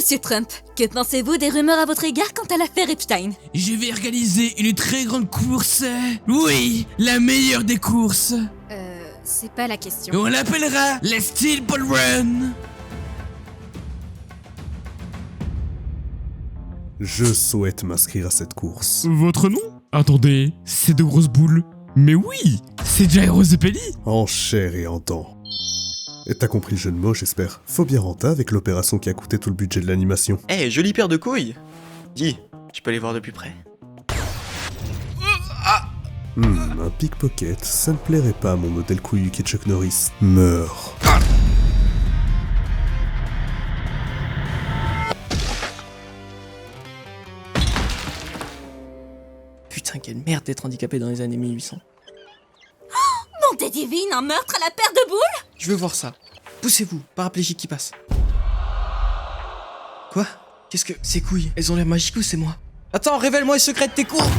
Monsieur Trump, que pensez-vous des rumeurs à votre égard quant à l'affaire Epstein? Je vais organiser une très grande course. Oui, la meilleure des courses. C'est pas la question. On l'appellera la Steel Ball Run. Je souhaite m'inscrire à cette course. Votre nom? Attendez, c'est de grosses boules. Mais oui, c'est Gyro Zeppeli. En chair et en dents. Et t'as compris le jeu de mots, j'espère. Faut bien renta avec l'opération qui a coûté tout le budget de l'animation. Eh, jolie paire de couilles. Dis, tu peux les voir de plus près. Un pickpocket, ça ne plairait pas à mon modèle couillu qui est Chuck Norris. Meurs. Putain, quelle merde d'être handicapé dans les années 1800. Bonté divine, un meurtre à la paire de boules? Je veux voir ça. Poussez-vous, paraplégique qui passe. Quoi? Qu'est-ce que... Ces couilles, elles ont l'air magiques ou c'est moi? Attends, révèle-moi les secrets de tes cours.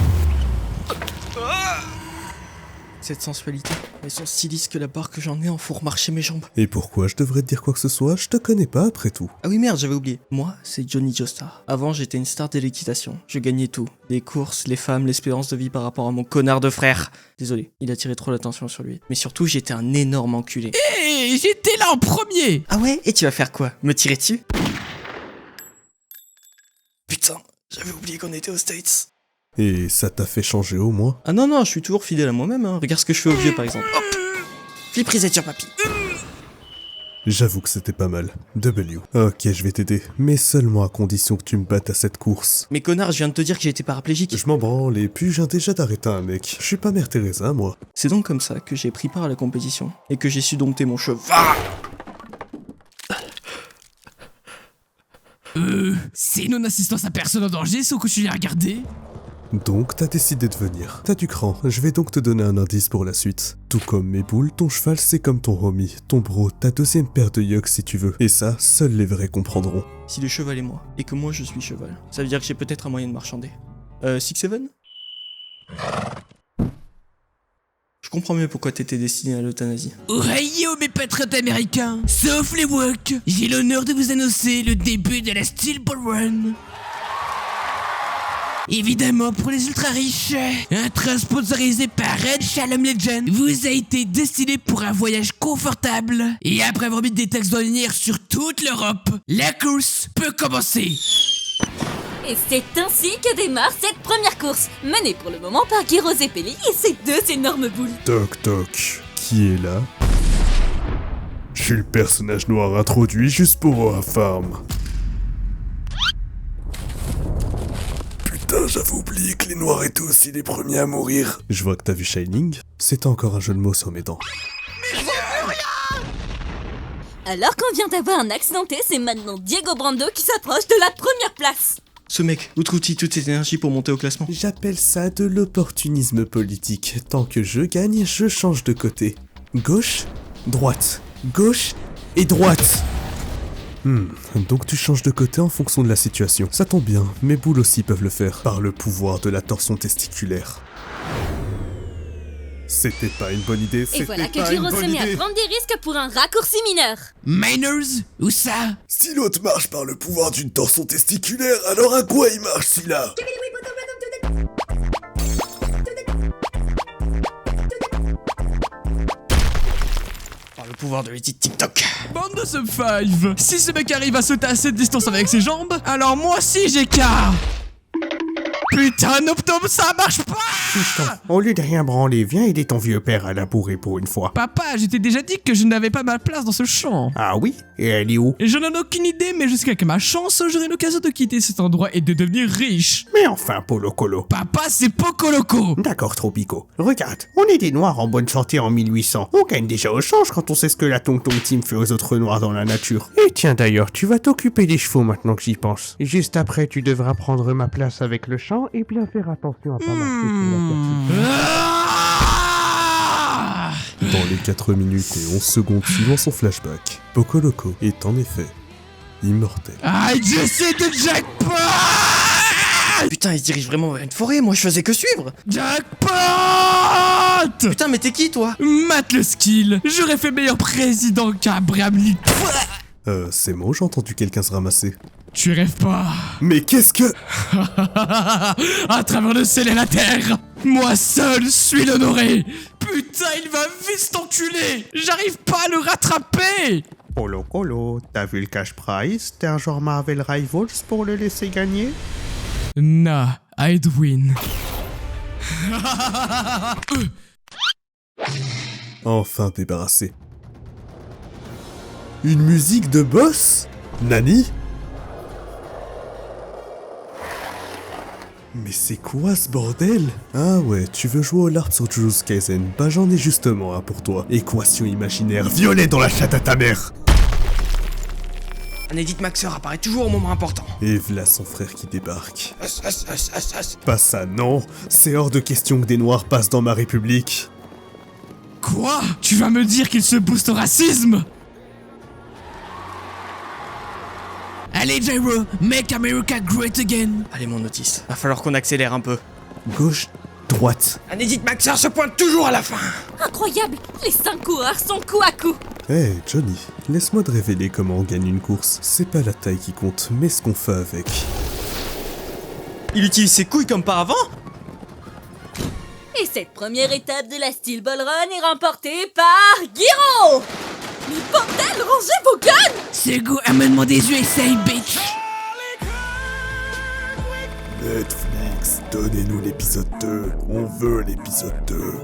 Cette sensualité, elles sont si lisses que la barre que j'en ai en fout marcher mes jambes. Et pourquoi je devrais te dire quoi que ce soit? Je te connais pas après tout. Ah oui merde, j'avais oublié. Moi, c'est Johnny Joestar. Avant, j'étais une star de l'équitation. Je gagnais tout. Les courses, les femmes, l'espérance de vie par rapport à mon connard de frère. Désolé, il attirait trop l'attention sur lui. Mais surtout, j'étais un énorme enculé. Hé, j'étais là en premier. Ah ouais? Et tu vas faire quoi? Me tirer dessus? Putain, j'avais oublié qu'on était aux States. Et ça t'a fait changer au moins? Ah non, non, je suis toujours fidèle à moi-même, hein. Regarde ce que je fais au vieux, par exemple. Hop! Flip reset sur papy. J'avoue que c'était pas mal. W. Ok, je vais t'aider. Mais seulement à condition que tu me battes à cette course. Mais connard, je viens de te dire que j'étais paraplégique. Je m'en branle et puis je viens déjà d'arrêter un mec. Je suis pas Mère Teresa, moi. C'est donc comme ça que j'ai pris part à la compétition. Et que j'ai su dompter mon cheval. C'est non-assistance à personne en danger, sans que tu l'aies regardé. Donc t'as décidé de venir. T'as du cran, je vais donc te donner un indice pour la suite. Tout comme mes boules, ton cheval c'est comme ton homie, ton bro, ta deuxième paire de yucks si tu veux. Et ça, seuls les vrais comprendront. Si le cheval est moi, et que moi je suis cheval, ça veut dire que j'ai peut-être un moyen de marchander. 6-7? Je comprends mieux pourquoi t'étais destiné à l'euthanasie. Ohio mes patriotes américains, sauf les woks, j'ai l'honneur de vous annoncer le début de la Steel Ball Run. Évidemment, pour les ultra riches, un train sponsorisé par Red Shalom Legend vous a été destiné pour un voyage confortable. Et après avoir mis des taxes douanières sur toute l'Europe, la course peut commencer. Et c'est ainsi que démarre cette première course, menée pour le moment par Gyro Zeppeli et ses deux énormes boules. Toc toc, qui est là? Je suis le personnage noir introduit juste pour Oa Farm. Putain, j'avais oublié que les noirs étaient aussi les premiers à mourir. Je vois que t'as vu Shining. C'est encore un jeu de mots sur mes dents. Alors qu'on vient d'avoir un accidenté, c'est maintenant Diego Brando qui s'approche de la première place. Ce mec, outre-outil toute cette énergie pour monter au classement. J'appelle ça de l'opportunisme politique. Tant que je gagne, je change de côté. Gauche, droite, gauche et droite. Donc tu changes de côté en fonction de la situation. Ça tombe bien, mes boules aussi peuvent le faire, par le pouvoir de la torsion testiculaire. C'était pas une bonne idée, Et voilà que Gyro se met à prendre des risques pour un raccourci mineur. Miners, où ça? Si l'autre marche par le pouvoir d'une torsion testiculaire, alors à quoi il marche celui-là? Par le pouvoir de l'édit TikTok. Bande de sub 5. Si ce mec arrive à sauter à cette distance avec ses jambes, alors moi aussi j'ai qu'à... Putain, Noptom, ça marche pas! Fiston, au lieu de rien branler, viens aider ton vieux père à labourer pour une fois. Papa, je t'ai déjà dit que je n'avais pas ma place dans ce champ. Ah oui? Et elle est où? Et je n'en ai aucune idée, mais jusqu'à que ma chance, j'aurai l'occasion de quitter cet endroit et de devenir riche. Mais enfin, Polo Colo. Papa, c'est Poco Loco. D'accord, Tropico. Regarde, on est des noirs en bonne santé en 1800. On gagne déjà au change quand on sait ce que la Tong Tong Team fait aux autres noirs dans la nature. Et tiens d'ailleurs, tu vas t'occuper des chevaux maintenant que j'y pense. Juste après, tu devras prendre ma place avec le champ et bien faire attention à pas marcher sur la Ah! Dans les 4 minutes et 11 secondes suivant son flashback, Poco Loco est en effet immortel. Ah, j'essaie de jackpot! Putain, il se dirige vraiment vers une forêt, moi je faisais que suivre. Jackpot! Putain, mais t'es qui toi? Mate le skill. J'aurais fait meilleur président qu'Abraham Lincoln. C'est moi, j'ai entendu quelqu'un se ramasser. Tu rêves pas. Mais qu'est-ce que... À travers le ciel et la terre, moi seul suis l'honoré. Putain, il va vite t'enculer. J'arrive pas à le rattraper. Colo Colo, t'as vu le cash prize? T'es un genre Marvel Rivals pour le laisser gagner? Nah, I'd win. Enfin débarrassé. Une musique de boss? Nani? Mais c'est quoi ce bordel? Ah ouais, tu veux jouer au LARP sur Jujutsu Kaisen? Bah j'en ai justement un pour toi. Équation imaginaire, violet dans la chatte à ta mère! Un Edith Maxer apparaît toujours au moment important. Et v'là son frère qui débarque. Pas ça, non. C'est hors de question que des noirs passent dans ma république. Quoi? Tu vas me dire qu'il se booste au racisme? Allez Gyro, make America great again. Allez mon Otis, va falloir qu'on accélère un peu. Gauche, droite. Un Edith Maxer se pointe toujours à la fin. Incroyable! Les 5 coureurs sont coup à coup! Hey Johnny, laisse-moi te révéler comment on gagne une course. C'est pas la taille qui compte, mais ce qu'on fait avec. Il utilise ses couilles comme par avant? Et cette première étape de la Steel Ball Run est remportée par Giro! Mais bordel, rangez vos guns! C'est go amènement des USA, bitch. Netflix, donnez-nous l'épisode 2. On veut l'épisode 2.